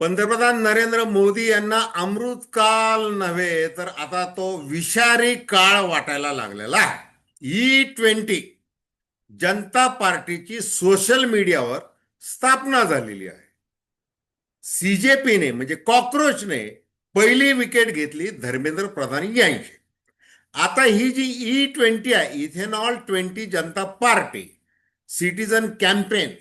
पंतप्रधान नरेंद्र मोदी यांना अमृतकाल नव्हे तर आता तो विषारी काळ वाटायला लागलेला आहे. E20 जनता पार्टीची सोशल मीडियावर स्थापना झालेली आहे. CJPने म्हणजे कॉक्रोचने पहिली विकेट घेतली धर्मेंद्र प्रधान यांची. आता ही जी E20 आहे, इथेनॉल 20 जनता पार्टी सिटीजन कॅम्पेन,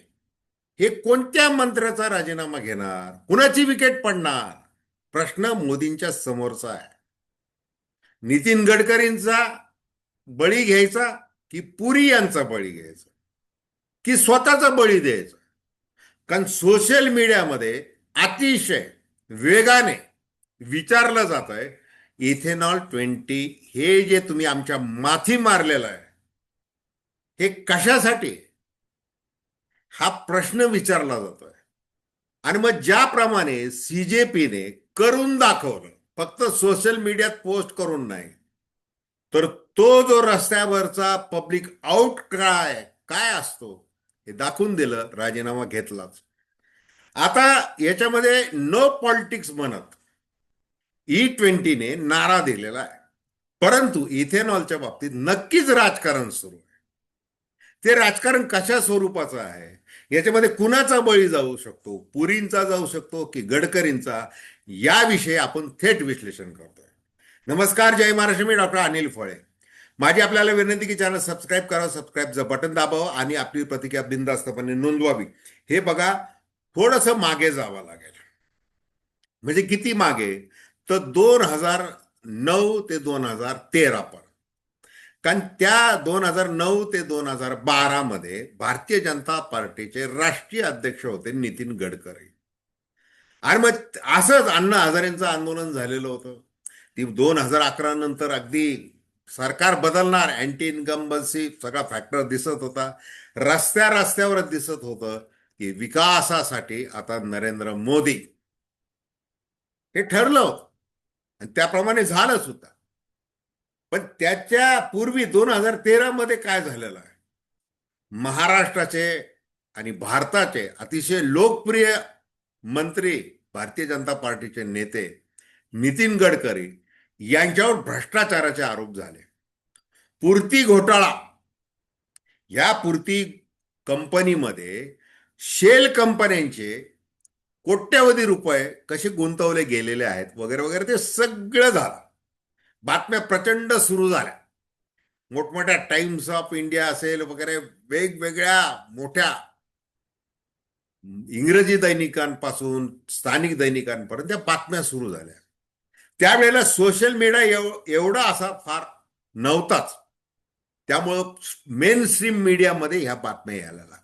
हे कोणत्या मंत्र्याचा राजीनामा घेणार, कुणाची विकेट पडणार, प्रश्न मोदींच्या समोरचा आहे. नितीन गडकरींचा बळी घ्यायचा की पुरी यांचा बळी घ्यायचा की स्वतःचा बळी द्यायचा? कारण सोशल मीडियामध्ये अतिशय वेगाने विचारलं जात आहे, इथेनॉल 20 हे जे तुम्ही आमच्या माथी मारलेलं आहे, हे कशासाठी, हा प्रश्न विचारला जातोय. आणि मग ज्याप्रमाणे CJPने करून दाखवलं, फक्त सोशल मीडियात पोस्ट करून नाही, तर तो जो रस्त्यावरचा पब्लिक आउट काय असतो हे दाखवून दिलं, राजीनामा घेतलाच. आता याच्यामध्ये नो पॉलिटिक्स म्हणत E20ने नारा दिलेला आहे, परंतु इथेनॉलच्या बाबतीत नक्कीच राजकारण सुरू आहे. ते राजकारण कशा स्वरूपाचं आहे, याच्यामध्ये कुणाचा बळी जाऊ शकतो, पुरींचा जाऊ शकतो की गडकरींचा, याविषयी आपण थेट विश्लेषण करतोय. नमस्कार, जय महाराष्ट्र. मी डॉक्टर अनिल फळे. माझी आपल्याला विनंती की चॅनल सबस्क्राईब करा, सबस्क्राईबचं बटन दाबावं आणि आपली प्रतिक्रिया बिनधास्तपणे नोंदवावी. हे बघा, थोडंसं मागे जावं लागेल. म्हणजे किती मागे, तर 2009 ते 2013 पण. कारण त्या 2009 ते 2012 मध्ये भारतीय जनता पार्टीचे राष्ट्रीय अध्यक्ष होते नितीन गडकरी. आणि मग असंच अण्णा हजारेंचं आंदोलन झालेलं होतं. ती 2011 नंतर अगदी सरकार बदलणार, अँटी इन्कम्बन्सी सगळा फॅक्टर दिसत होता. रस्त्यावर दिसत होतं की विकासासाठी आता नरेंद्र मोदी, हे ठरलं होतं आणि त्याप्रमाणे झालं सुद्धा. पण त्याच्या पूर्वी 2013 मध्ये काय झालेलं आहे, महाराष्ट्राचे आणि भारताचे अतिशय लोकप्रिय मंत्री, भारतीय जनता पार्टीचे नेते नितीन गडकरी यांच्यावर भ्रष्टाचाराचे आरोप झाले. पूर्ती घोटाळा, या पूर्ती कंपनीमध्ये शेल कंपन्यांचे कोट्यवधी रुपये कसे गुंतवले गेलेले आहेत वगैरे वगैरे, ते सगळं झालं. बातम्या प्रचंड सुरू झाल्या. मोठमोठ्या टाइम्स ऑफ इंडिया असेल वगैरे, वेगवेगळ्या मोठ्या इंग्रजी दैनिकांपासून स्थानिक दैनिकांपर्यंत त्या बातम्या सुरू झाल्या. त्यावेळेला सोशल मीडिया एवढा असा फार नव्हताच. त्यामुळं मेन स्ट्रीम मीडियामध्ये ह्या बातम्या यायला लागल्या.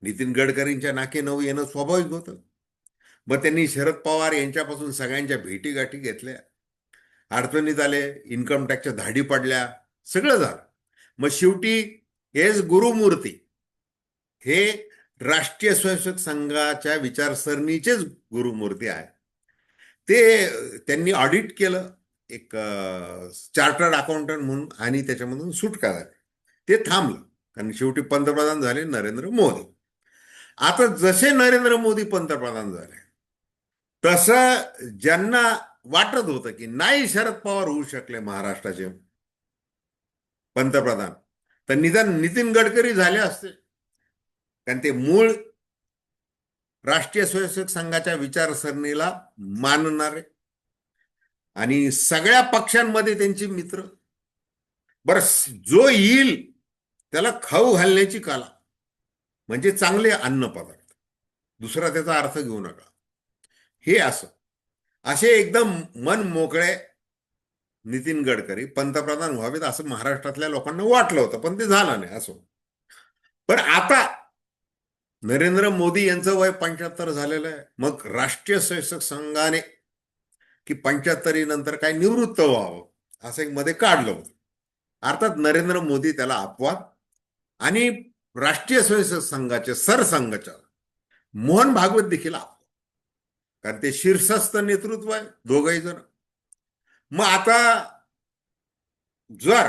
नितीन गडकरींच्या नाके नऊ येणं स्वाभाविक होतं. मग त्यांनी शरद पवार यांच्यापासून सगळ्यांच्या भेटीगाठी घेतल्या, अडचणीत आले, इन्कम टॅक्सच्या धाडी पडल्या, सगळं झालं. मग शेवटी एस गुरुमूर्ती हे राष्ट्रीय स्वयंसेवक संघाच्या विचारसरणीचेच गुरुमूर्ती आहे. त्यांनी ऑडिट केलं एक चार्टर्ड अकाउंटंट म्हणून, आणि त्याच्यामधून सुटका झाली. ते थांबलं कारण शेवटी पंतप्रधान झाले नरेंद्र मोदी. आता जसे नरेंद्र मोदी पंतप्रधान झाले, तसं ज्यांना वाटत होतं की नाही शरद पवार होऊ शकले महाराष्ट्राचे पंतप्रधान, तर निदान नितीन गडकरी झाले असते. कारण ते मूळ राष्ट्रीय स्वयंसेवक संघाच्या विचारसरणीला मानणारे आणि सगळ्या पक्षांमध्ये त्यांचे मित्र. बरं, जो येईल त्याला खाऊ घालण्याची कला म्हणजे चांगले अन्न पदार्थ, दुसरा त्याचा अर्थ घेऊ नका. हे असं असे एकदम मन मोकळे नितीन गडकरी पंतप्रधान व्हावेत असं महाराष्ट्रातल्या लोकांना वाटलं होतं, पण ते झालं नाही. असो. पण आता नरेंद्र मोदी यांचं वय 75 झालेलं आहे. मग राष्ट्रीय स्वयंसेवक संघाने की 75 नंतर काय निवृत्त व्हावं असं एक मध्ये काढलं होतं. अर्थात नरेंद्र मोदी त्याला अपवाद, आणि राष्ट्रीय स्वयंसेवक संघाचे सरसंघचालक मोहन भागवत देखील अपवाद, कारण ते शीर्षस्थ नेतृत्व आहे दोघही जण. मग आता जर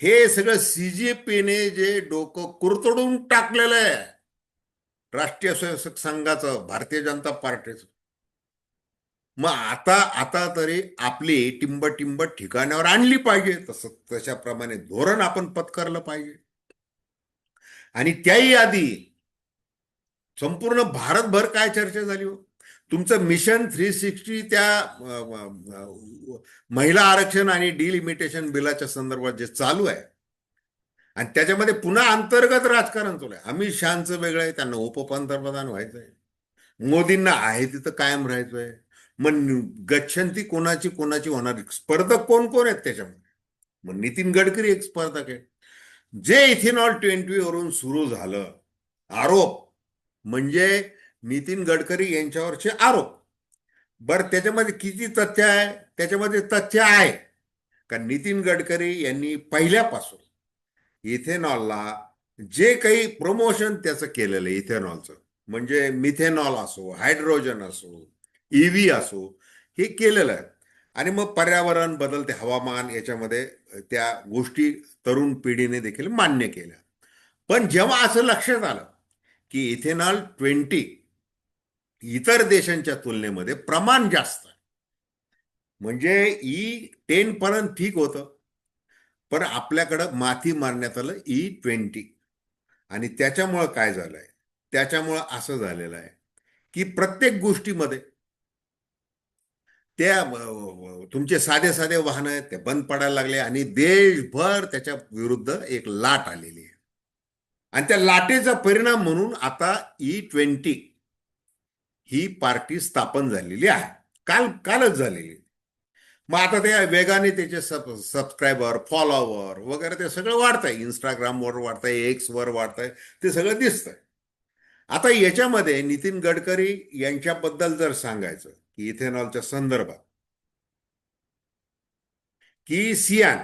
हे सगळं CJPने जे डोकं कुरतडून टाकलेलं आहे, राष्ट्रीय स्वयंसेवक संघाचं, भारतीय जनता पार्टीचं. मग आता आता तरी आपली टिंब टिंब ठिकाणावर आणली पाहिजे, तसं तशाप्रमाणे धोरण आपण पत्करलं पाहिजे. आणि त्याही आधी संपूर्ण भारतभर काय चर्चा झाली हो. तुमचं मिशन 360 त्या महिला आरक्षण आणि डिलिमिटेशन बिलाच्या संदर्भात जे चालू आहे, आणि त्याच्यामध्ये पुन्हा अंतर्गत राजकारण चालू आहे. अमित शहाचं वेगळं आहे, त्यांना उपपंतप्रधान व्हायचंय. मोदींना आहे तिथं कायम राहायचंय. मग गच्छंती कोणाची कोणाची होणार, स्पर्धक कोण कोण आहेत त्याच्यामध्ये. मग नितीन गडकरी एक स्पर्धक आहे. जे इथेनॉल 20 वरून सुरू झालं आरोप, म्हणजे नितीन गडकरी यांच्यावरचे आरोप. बरं, त्याच्यामध्ये किती तथ्य आहे? त्याच्यामध्ये तथ्य आहे का नितीन गडकरी यांनी पहिल्यापासून इथेनॉलला जे काही प्रमोशन त्याचं केलेलं आहे इथेनॉलचं, म्हणजे मिथेनॉल असो, हायड्रोजन असो, ईव्ही असो, हे केलेलं आहे. आणि मग पर्यावरण बदलते, हवामान, याच्यामध्ये त्या गोष्टी तरुण पिढीने देखील मान्य केल्या. पण जेव्हा असं लक्षात आलं की इथेनॉल 20 इतर देशांच्या तुलनेमध्ये प्रमाण जास्त आहे, म्हणजे E10 पर्यंत ठीक होतं, पण आपल्याकडं माथी मारण्यात आलं E20. आणि त्याच्यामुळं काय झालंय, त्याच्यामुळं असं झालेलं आहे की प्रत्येक गोष्टीमध्ये त्या तुमचे साधे साधे वाहन आहेत ते बंद पडायला लागले, आणि देशभर त्याच्या विरुद्ध एक लाट आलेली आहे. आणि त्या लाटेचा परिणाम म्हणून आता E20 ही पार्टी स्थापन झालेली आहे. कालच झालेली. मग आता ते वेगाने त्याचे सबस्क्रायबर, फॉलोवर वगैरे ते सगळं वाढतंय. इंस्टाग्रामवर वाढतंय, एक्सवर वाढतंय, ते सगळं दिसतंय. आता याच्यामध्ये नितीन गडकरी यांच्याबद्दल जर सांगायचं की इथेनॉलच्या संदर्भात, की सियान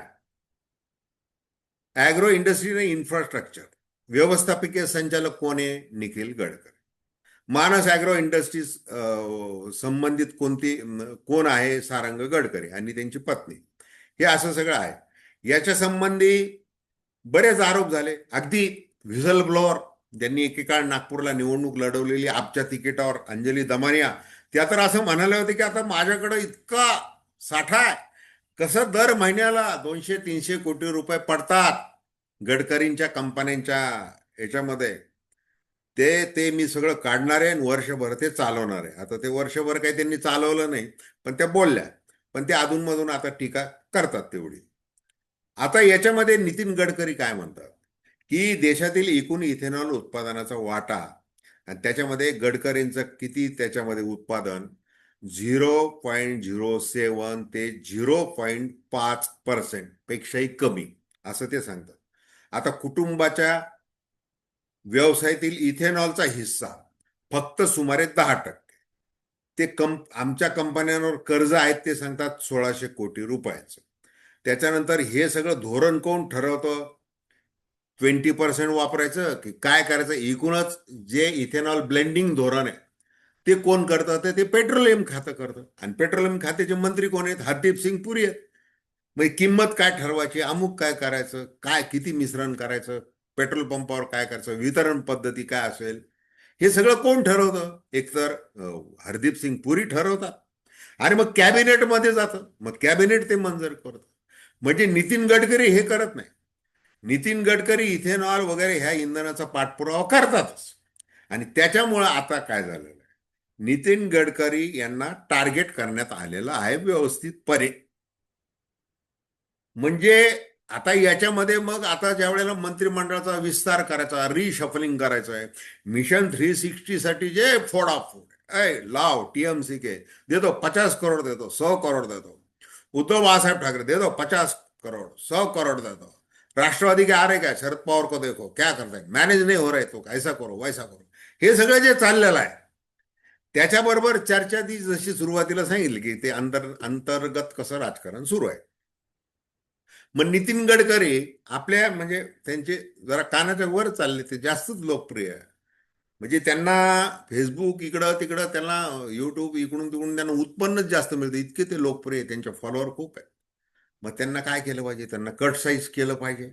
ॲग्रो इंडस्ट्री आणि इन्फ्रास्ट्रक्चर व्यवस्थापकीय संचालक कोण आहे? निखिल गडकरी. मानस ॲग्रो इंडस्ट्रीज संबंधित कोण आहे? सारंग गडकरी आणि त्यांची पत्नी. हे असं सगळं आहे. याच्या संबंधी बरेच आरोप झाले. अगदी व्हिसल ब्लोअर ज्यांनी एकेकाळ नागपूरला निवडणूक लढवलेली आपच्या तिकिटावर, अंजली दमानिया, त्या तर असं म्हणाले होते की आता माझ्याकडे इतका साठा आहे, कसं दर महिन्याला 200-300 कोटी रुपये पडतात गडकरींच्या कंपन्यांच्या याच्यामध्ये, ते ते मी सगळं काढणार आहे आणि वर्षभर ते चालवणार आहे. आता ते वर्षभर काही त्यांनी चालवलं नाही, पण त्या बोलल्या. पण ते अधूनमधून आता टीका करतात तेवढी. आता याच्यामध्ये नितीन गडकरी काय म्हणतात की देशातील एकूण इथेनॉल उत्पादनाचा वाटा, आणि त्याच्यामध्ये गडकरींचं किती त्याच्यामध्ये उत्पादन, 0.07 ते 0.5% पेक्षाही कमी, असं ते सांगतात. आता कुटुंबाच्या व्यवसायातील इथेनॉलचा हिस्सा फक्त सुमारे 10%. ते आमच्या कंपन्यांवर कर्ज आहेत ते सांगतात 1600 कोटी रुपयाचं. त्याच्यानंतर हे सगळं धोरण कोण ठरवतं? 20% वापरायचं की काय करायचं? एकूणच जे इथेनॉल ब्लेंडिंग धोरण आहे ते कोण करतं? तर ते पेट्रोलियम खातं करतं. आणि पेट्रोलियम खात्याचे मंत्री कोण आहेत? हरदीप सिंग पुरी आहेत. मग किंमत काय ठरवायची, अमुक काय करायचं, काय किती मिश्रण करायचं, पेट्रोल पंपावर काय करायचं, वितरण पद्धती काय असेल, हे सगळं कोण ठरवतं? एकतर हरदीप सिंग पुरी ठरवतात, आणि मग कॅबिनेटमध्ये जातं, मग कॅबिनेट ते मंजूर करतं. म्हणजे नितीन गडकरी हे करत नाही. नितीन गडकरी इथेनॉल वगैरे ह्या इंधनाचा पाठपुरावा करतातच. आणि त्याच्यामुळं आता काय झालेलं आहे, नितीन गडकरी यांना टार्गेट करण्यात आलेलं आहे व्यवस्थितपणे. म्हणजे आता याच्यामध्ये मग आता ज्या वेळेला मंत्रिमंडळाचा विस्तार करायचा, रिशफलिंग करायचं आहे, मिशन 360 साठी जे फोडाफोड लाव, टीएमसी के दे दो 50 करोड़, दे दो 100 करोड़, दे दो उद्धव बाळासाहेब ठाकरे दे दो 50 करोड़, 100 करोड़ दे दो, राष्ट्रवादी के आ रहे क्या, शरद पवार को देखो क्या करते हैं, मॅनेज नाही हो रहे तो ऐसा करो वैसा करो, हे सगळं जे चाललेलं आहे त्याच्याबरोबर चर्चा ती जशी सुरुवातीला सांगितली की ते अंतर्गत कसं राजकारण सुरू आहे. मग नितीन गडकरी आपल्या म्हणजे त्यांचे जरा कानाच्या वर चालले, ते जास्तच लोकप्रिय आहे. म्हणजे त्यांना फेसबुक इकडं तिकडं, त्यांना युट्यूब इकडून तिकडून त्यांना उत्पन्नच जास्त मिळतं, इतके ते लोकप्रिय, त्यांचे फॉलोअर खूप आहे. मग त्यांना काय केलं पाहिजे? त्यांना कट साईज केलं पाहिजे.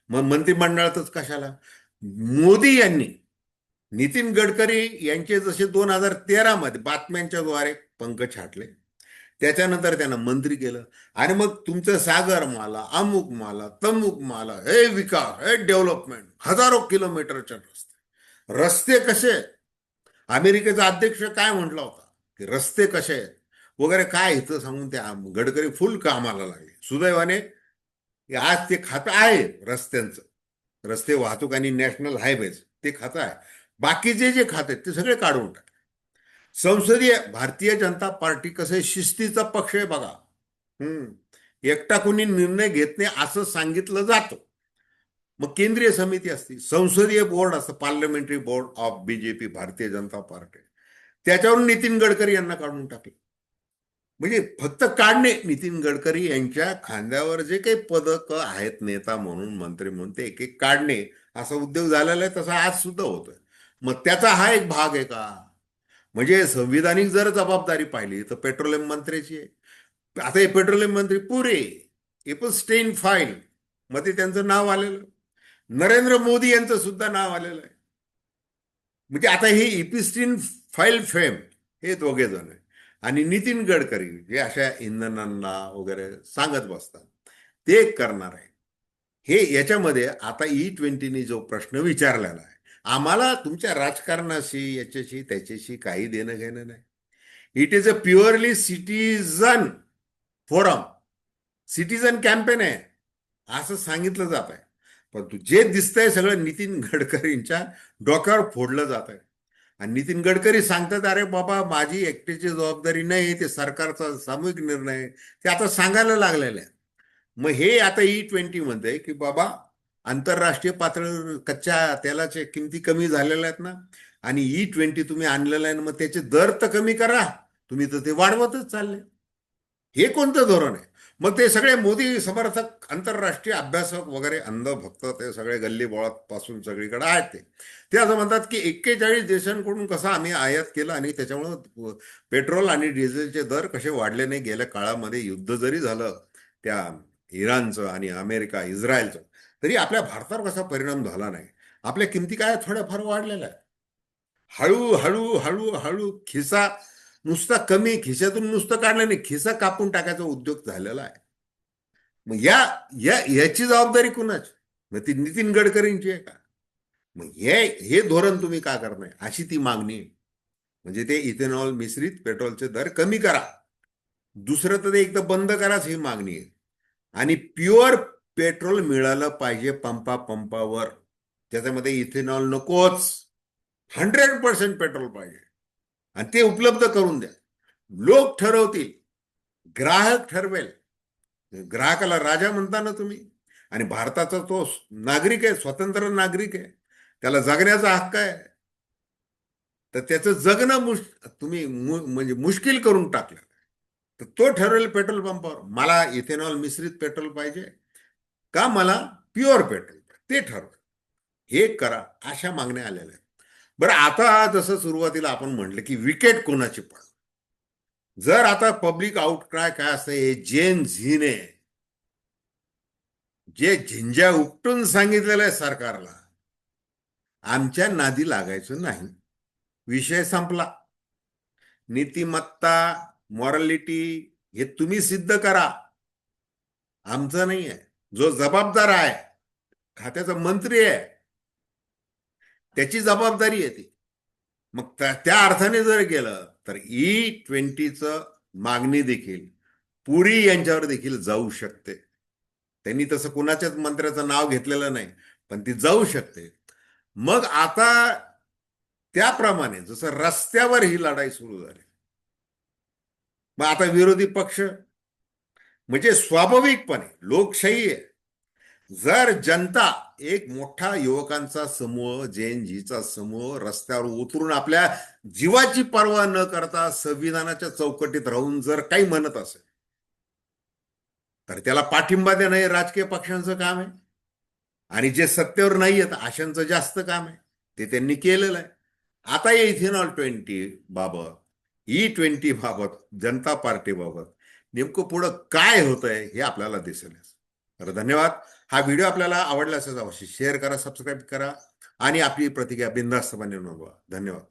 मग मंत्रिमंडळातच कशाला? मोदी यांनी नितीन गडकरी यांचे जसे 2013 मध्ये बातम्यांच्या द्वारे पंख छाटले, त्याच्यानंतर त्यांना मंत्री केलं, आणि मग तुमचं सागर माला, अमुक माला, तमुक माला, हे विकास, हे डेव्हलपमेंट, हजारो किलोमीटरचे रस्ते. रस्ते कसे आहेत? अमेरिकेचा अध्यक्ष काय म्हटला होता की रस्ते कसे आहेत वगैरे काय, इथं सांगून त्या गडकरी फुल कामाला लागले. सुदैवाने आज ते खातं आहे रस्त्यांचं, रस्ते वाहतूक आणि नॅशनल हायवेज ते खातं आहे. बाकीचे जे खाते ते सगळे काढून टाकले. संसदीय भारतीय जनता पार्टी कसं शिस्तीचा पक्ष आहे बघा. एकटा कोणी निर्णय घेत नाही असं सांगितलं जातं. मग केंद्रीय समिती असते, संसदीय बोर्ड असतं, parliamentary board of BJP, Bharatiya Janata party, त्याच्यावरून नितीन गडकरी यांना काढून टाकले. म्हणजे फक्त काढणे, नितीन गडकरी यांच्या खांद्यावर जे काही पदक आहेत नेता म्हणून, मंत्री म्हणून, ते एक एक काढणे असा उद्योग झालेला आहे. तसा आज सुद्धा होतोय. मग त्याचा हा एक भाग आहे का? म्हणजे संविधानिक जर जबाबदारी पाहिली तर पेट्रोलियम मंत्र्याची आहे. आता हे पेट्रोलियम मंत्री पुरे, हे पण स्टेन फाईल मध्ये त्यांचं नाव आलेलं, नरेंद्र मोदी यांचं सुद्धा नाव आलेलं आहे. म्हणजे आता हे इपिस्टीन फाईल फेम हे दोघे जण आहे, आणि नितीन गडकरी जे अशा इंधनांना वगैरे सांगत बसतात ते करणार आहे. हे याच्यामध्ये आता E20 जो प्रश्न विचारलेला आहे, आम्हाला तुमच्या राजकारणाशी याच्याशी त्याच्याशी काही देणं घेणं नाही. It is a purely citizen forum, citizen campaign आहे असं सांगितलं जात आहे. परंतु जे दिसतंय सगळं नितीन गडकरींच्या डोक्यावर फोडलं जात आहे. आणि नितीन गडकरी सांगतात, अरे बाबा माझी एकट्याची जबाबदारी नाही, ते सरकारचा सामूहिक निर्णय आहे. ते आता सांगायला लागलेलं आहे. मग हे आता E20 म्हणते की बाबा आंतरराष्ट्रीय पातळीवर कच्च्या तेलाच्या किमती कमी झालेल्या आहेत ना, आणि E20 तुम्ही आणलेलं आहे ना, मग त्याचे दर तर कमी करा. तुम्ही तर ते वाढवतच चालले. हे कोणतं धोरण आहे? मग ते सगळे मोदी समर्थक आंतरराष्ट्रीय अभ्यासक वगैरे अंध भक्त ते सगळे गल्ली बोळात पासून सगळीकडे आहेत. ते असं म्हणतात की 41 देशांकडून कसं आम्ही आयात केलं आणि त्याच्यामुळं पेट्रोल आणि डिझेलचे दर कसे वाढले नाही. गेल्या काळामध्ये युद्ध जरी झालं त्या इराणचं आणि अमेरिका इस्रायलचं, तरी आपल्या भारतावर कसा परिणाम झाला नाही. आपल्या किमती काय थोड्याफार वाढलेल्या आहेत. हळू हळू हळू हळू खिसा नुसता कमी, खिशातून नुसतं काढलं नाही, खिसा कापून टाकायचा उद्योग झालेला आहे. मग याची जबाबदारी कुणाची? मग ती नितीन गडकरींची आहे का? मग हे धोरण तुम्ही का करणार अशी ती मागणी आहे. म्हणजे ते इथेनॉल मिश्रित पेट्रोलचे दर कमी करा, दुसरं तर ते एकदा बंद कराच ही मागणी आहे. आणि प्युअर पेट्रोल मिळालं पाहिजे पंपावर, त्याच्यामध्ये इथेनॉल नकोच. 100% पेट्रोल पाहिजे आणि ते उपलब्ध करून द्या. लोक ठरवतील, ग्राहक ठरवेल. ग्राहकाला राजा म्हणता ना तुम्ही. आणि भारताचा तो नागरिक आहे, स्वतंत्र नागरिक आहे, त्याला जगण्याचा हक्क आहे. तर त्याचं जगणं तुम्ही म्हणजे मुश्किल करून टाकलं. तर तो ठरवेल पेट्रोल पंपावर, मला इथेनॉल मिश्रित पेट्रोल पाहिजे का मला प्युअर पेट्रोल, ते ठरव. हे करा, अशा मागण्या आलेल्या आहेत. बरं, आता जसं सुरुवातीला आपण म्हटलं की विकेट कोणाची पड, जर आता पब्लिक आउटक्राय काय असतं, हे जेन झीने जे झिंज्या उपटून सांगितलेलं आहे सरकारला, आमच्या नादी लागायचं नाही, विषय संपला. नीतिमत्ता, मॉरलिटी हे तुम्ही सिद्ध करा, आमचं नाही आहे. जो जबाबदार आहे, खात्याचा मंत्री आहे, त्याची जबाबदारी आहे ती. मग त्या अर्थाने जर गेलं तर E20चं मागणी देखील पुरी यांच्यावर देखील जाऊ शकते. त्यांनी तसं कुणाच्याच मंत्र्याचं नाव घेतलेलं नाही, पण ती जाऊ शकते. मग आता त्याप्रमाणे जसं रस्त्यावर ही लढाई सुरू झाली, मग आता विरोधी पक्ष म्हणजे स्वाभाविकपणे लोकशाही आहे. जर जनता एक मोठा युवकांचा समूह, जेन झीचा समूह रस्त्यावर उतरून आपल्या जीवाची पर्वा न करता संविधानाच्या चौकटीत राहून जर काही म्हणत असेल, तर त्याला पाठिंबा देणं हे राजकीय पक्षांचं काम आहे. आणि जे सत्तेवर नाही आहेत अशांचं जास्त काम आहे, ते त्यांनी केलेलं आहे. आता या इथेनॉल 20 बाबत, E20 बाबत, जनता पार्टी बाबत नेमकं पुढं काय होतंय हे आपल्याला दिसेल. तर धन्यवाद. हा व्हिडिओ आपल्याला आवडला असेल अवश्य शेअर करा, सबस्क्राईब करा. आणि आपली प्रतिक्रिया बिनधास्तपणे नोंदवा. धन्यवाद.